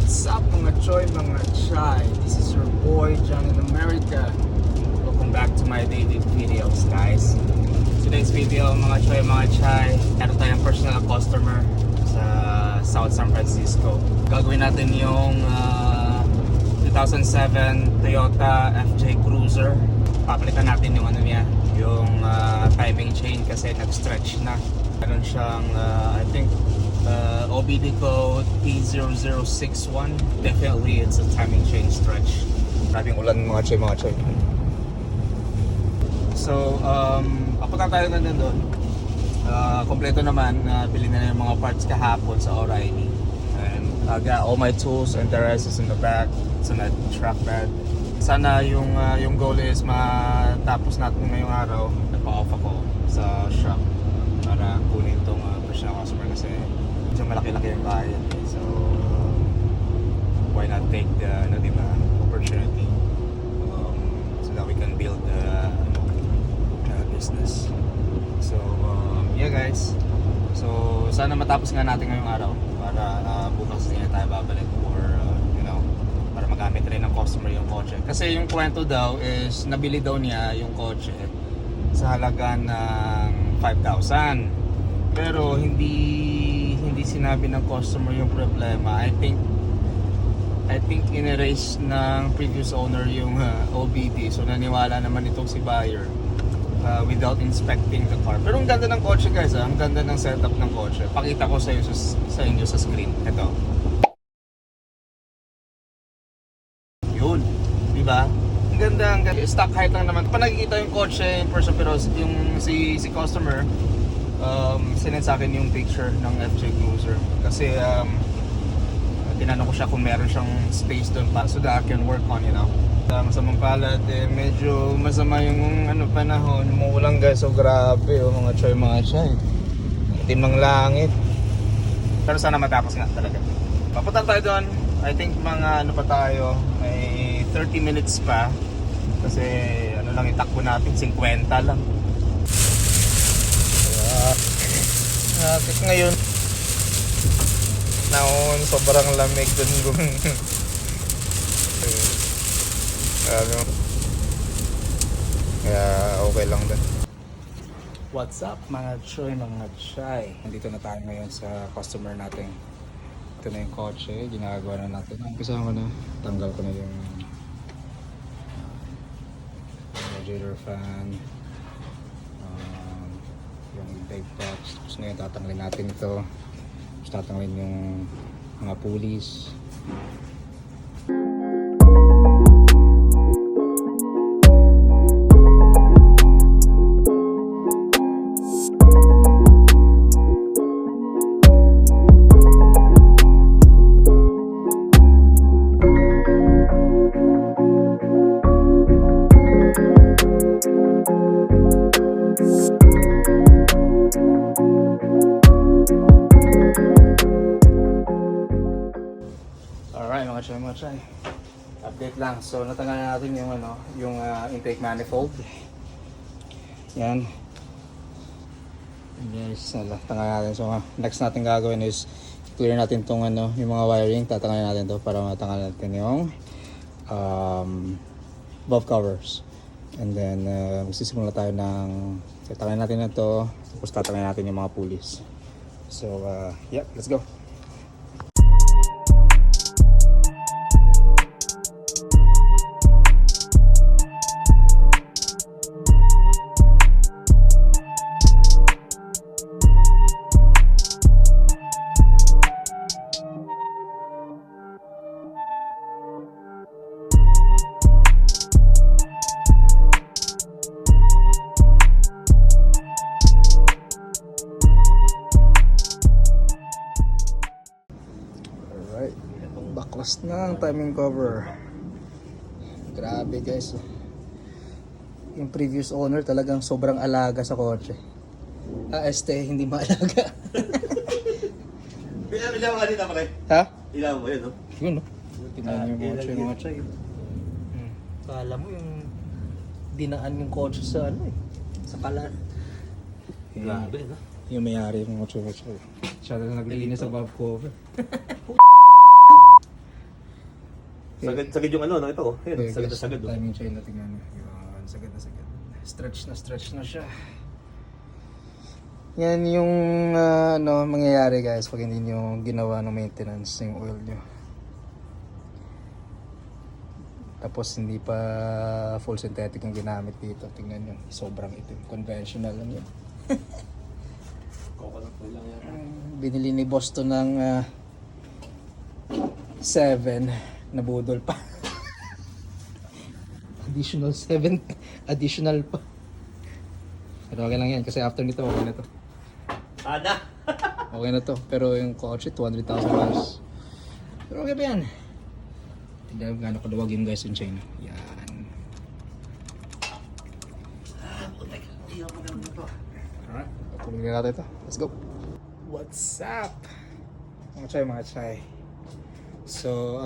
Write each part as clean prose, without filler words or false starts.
What's up mga choy, mga chai? This is your boy John in America. Welcome back to my daily videos, guys. Today's video mga choy, mga chai, meron tayong personal customer sa South San Francisco. Gagawin natin yung 2007 Toyota FJ Cruiser. Papalitan natin yung ano niya, yung timing chain kasi nag-stretch na. Meron siyang I think OBD code P0061. Definitely it's a timing chain stretch. Maraming ulan mga choy. So papunta tayo na doon. Kompleto naman, bili na yung mga parts kahapon sa O'Reilly. And I got all my tools and the rest is in the back. It's in a truck bed. Sana yung goal is matapos natin ngayong araw. Nagpa-off ako sa shop para kunin itong personal customer kasi medyo malaki-laki yung bayan. So why not take the opportunity so that we can build the business. So yeah guys, so sana matapos nga natin ngayong araw para bukas din tayo babalik or para magamit rin ng customer yung kotse. Kasi yung kwento daw is nabili daw niya yung kotse sa halaga ng 5,000. Pero hindi sinabi ng customer yung problema. I think in-erase ng previous owner yung OBD. So naniwala naman itong si buyer without inspecting the car. Pero ang ganda ng kotse guys, ang ganda ng setup ng kotse. Pakita ko sa inyo sa screen. Ito. Yun, di ba? Ang ganda, stock height lang naman. Pa nakikita yung kotse in person, pero yung si customer sinend sa akin yung picture ng FJ Cruiser kasi tinanong ko siya kung meron siyang space doon para so that I can work on, masamang palad, medyo masama yung panahon, umuulan guys, so grabe mga choy. Timang langit. Pero sana matapos nga talaga. Papunta tayo doon. I think mga pa tayo, may 30 minutes pa kasi lang itakbo natin, 50 lang. Nakit ngayon naon, sobrang lamig dun. Kaya okay lang din. What's up mga choy, mga chai? Nandito na tayo ngayon sa customer natin. Ito na yung kotse, ginagawa na natin. Umpisa ko na, tanggal ko na yung radiator fan, yung brake box. Tapos ngayon tatanggalin natin ito. Tapos tatanggalin yung mga pulleys. Mga try. Update lang. So natanggal na natin yung intake manifold. Yan. Yes, natanggal natin. So next natin gagawin is clear natin tong yung mga wiring. Tatanggalin natin to para matanggal natin yung valve covers. And then magsisimula tayo ng tatanggalin natin na to. Tapos tatanggalin natin yung mga pulleys. So yeah, let's go. Baklas na ang timing cover. Grabe guys. Yung previous owner talagang sobrang alaga sa kotse. Hindi maalaga. Ilaw ka dito pare? Ha? Ilaw mo yun, no? Yun, no? Tingnan yung kotse, mga chay. Kala mo yung dinaan yung kotse sa sa kalan. Grabe, no? Yung may-ari ng kotse. Siya na naglinis sa valve cover. Sagad yung ano, no? Ito, oh. Ayun, sagad na sagad, oh. Timing chain na tingnan nyo. Yun, sagad na sagad. Stretch na siya. Yan yung mangyayari guys pag hindi nyo ginawa ng maintenance yung oil nyo. Tapos hindi pa full synthetic yung ginamit dito. Tingnan nyo, sobrang itim. Conventional lang yun. Coconut oil lang yan. Binili ni Boston ng 7 na budol pa. Additional pa. Pero okay lang yan kasi after nito okay na to. Ada! Okay na to. Pero yung kotse $200,000. Pero okay pa yan. Tignan gaano kaluwag yung guys yung chain. Yan. Alright. Patuloy na natin ito. Let's go. What's up? Mga chay. So,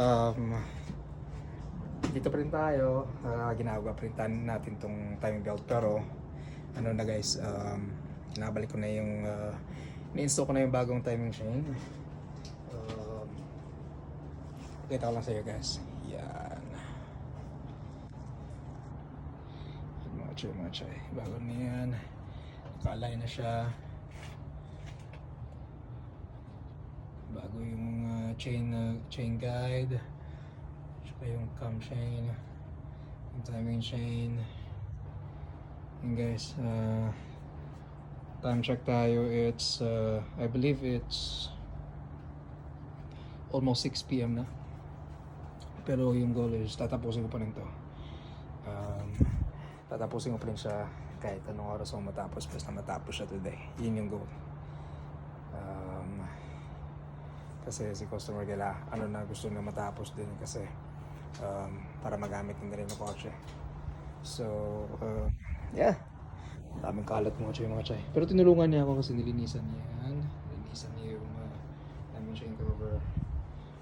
dito pa rin tayo. Ginagawa pa rin natin tong timing belt. Pero, ano na guys, nabalik ko na yung, ni-install ko na yung bagong timing chain. Kita ko lang sa iyo guys. Yan. Mga chay. Bago na yan. Naka-align na siya. Bago yung chain guide. Tsaka yung cam chain. Yung timing chain. And guys, time check tayo. It's, I believe it's almost 6 PM na. Pero yung goal is tatapusin ko pa rin to. Tatapusin ko pa rin siya kahit anong oras ako matapos. Basta matapos siya today. Yun yung goal. Kasi si customer nila gusto na matapos din kasi para magamit din rin ng kotse. So, yeah. Daming kalat mga chay. Pero tinulungan niya ako kasi nilinisan niya yan. Nilinisan niya yung daming chain cover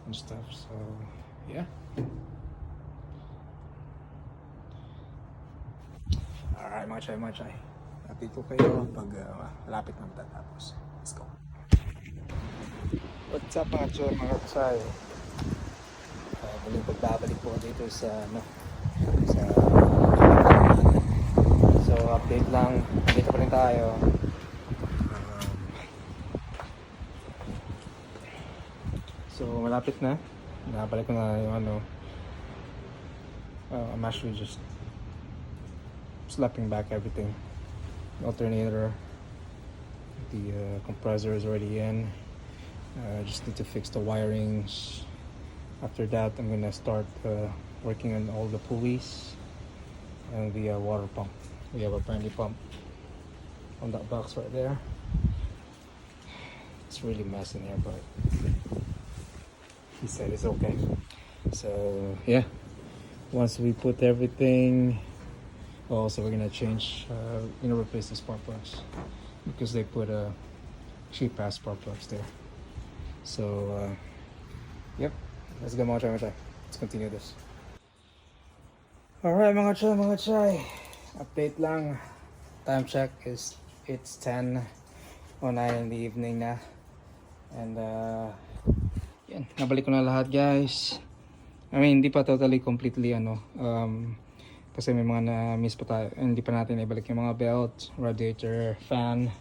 and stuff. So, yeah. Alright mga chay. Update ko kayo pag malapit na matatapos. Let's go. What's up mga chay? Muling pagbabalik po dito sa so update lang, dito pa rin tayo. So malapit na, nabalik ko na yung I'm actually just slapping back everything. The alternator, the compressor is already in. Just need to fix the wirings. After that, I'm gonna start working on all the pulleys and the water pump. We have a brand new pump on that box right there. It's really messy in here, but he said it's okay. So yeah, once we put everything, also we're gonna change, replace the spark plugs because they put a cheap ass spark plugs there. So yep. Let's go mga chay. Let's continue this. Alright mga chay. Update lang. Time check is it's 10:09 in the evening na. And yan, nabalik ko na lahat guys. I mean, hindi pa totally completely kasi may mga na-miss pa tayo. Hindi pa natin ibalik yung mga belt, radiator, fan.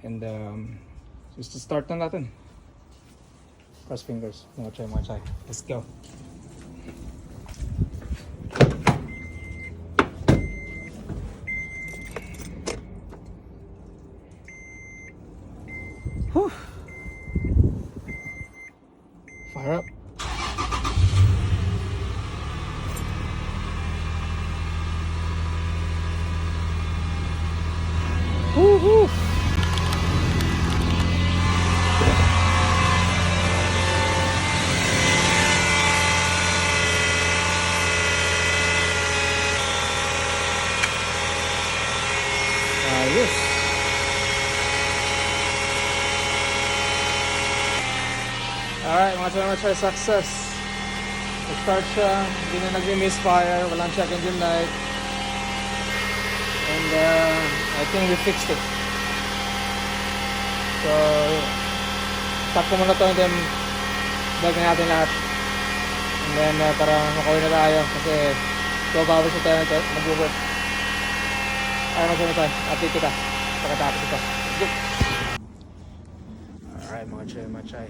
And just to start na natin. Cross fingers. Mga chay. Let's go. Whew. Fire up. Woo-hoo. Ayos. Alright mga chay, success. Start siya, hindi na nag-misfire, walang check engine light. And I think we fixed it. So, stop ko muna to and then balik natin lahat. And then parang makauwi na tayo kasi 12 hours na tayo mag-work. Ay, masyadong update kita pagkatapos ito. Let's go! Alright mga chay.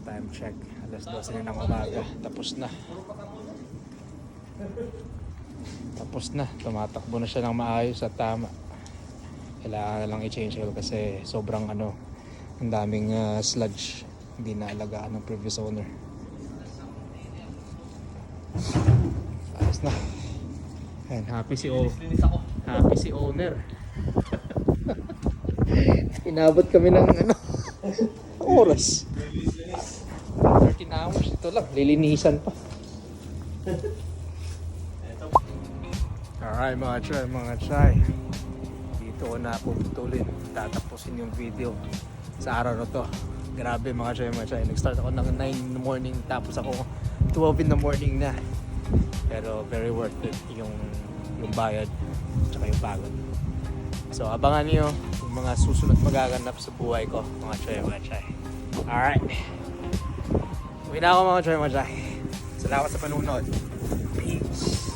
Time check. Alas 12 na ng umaga. Tapos na. Tumatakbo na siya ng maayos at tama. Kailangan na lang i-change oil kasi sobrang ang daming sludge. Hindi na alagaan ng previous owner. Ayos na. Ayan, happy si owner. Inabot kami ng oras. 13 hours. Ito lang, lilinisan pa. Alright mga chay. Dito ko na puputulin. Tatapusin yung video sa araw na to. Grabe mga chay. Nag-start ako ng 9 in the morning. Tapos ako 12 in the morning na. Pero very worth it yung bayad tsaka yung pagod. So abangan niyo yung mga susunod magaganap sa buhay ko mga chay. Alright. Uwi na ako mga chay. Salamat sa panunod. Peace.